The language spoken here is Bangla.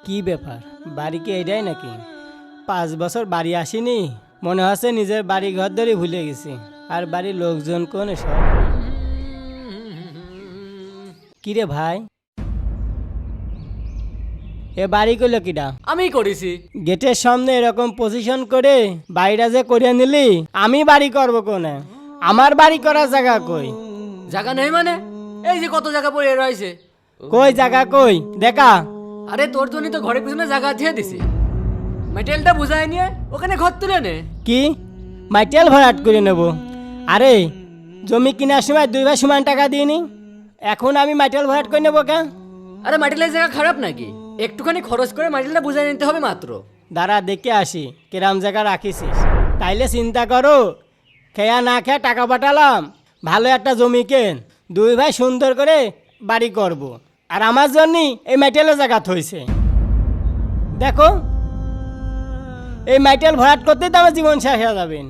কি ব্যাপার, বাড়ি কি এটাই নাকি? 5 বছর বাড়ি আসিনি, মনে হচ্ছে নিজের বাড়ি ঘর ধরে ভুলে গেছি। আর বাড়ির লোকজন কোন সব? কিরে ভাই, এ বাড়ি করলো কিটা? আমি করেছি। গেটের সামনে এরকম পজিশন করে বাড়িটা যে করে নিলি, আমি বাড়ি করবো কোনে? আমার বাড়ি করার জায়গা কই? জায়গা নেই মানে? এই যে কত জায়গা পড়ে রয়েছে। কই জায়গা কই দেখা? আরে তোর জন্যই তো ঘরের পিছনে জায়গা দিয়ে দিছি। মেটেলটা বুঝাই নিয়ে ওখানে ঘর তুলে নে। কি মাইটেল ভরাট করে নেব? আরে জমি কেনার সময় 2 ভাই সমান টাকা দিইনি, এখন আমি মাইটেল ভরাট করে নেবো কে? আরে মাটিলের জায়গা খারাপ নাকি? একটুখানি খরচ করে মাটিলটা বুঝাই নিতে হবে মাত্র। দাঁড়া দেখে আসি কিরাম জায়গা রাখিছিস, তাইলে চিন্তা করো। খেয়া না খেয়া টাকা পাঠালাম, ভালো একটা জমি কেন, 2 ভাই সুন্দর করে বাড়ি করব। আর আমার জন্যই এই মাইটেলের জায়গা থইছে। দেখো এই মাইটেল ভরাট করতেই তো আমার জীবন শেষ হয়ে যাবেন।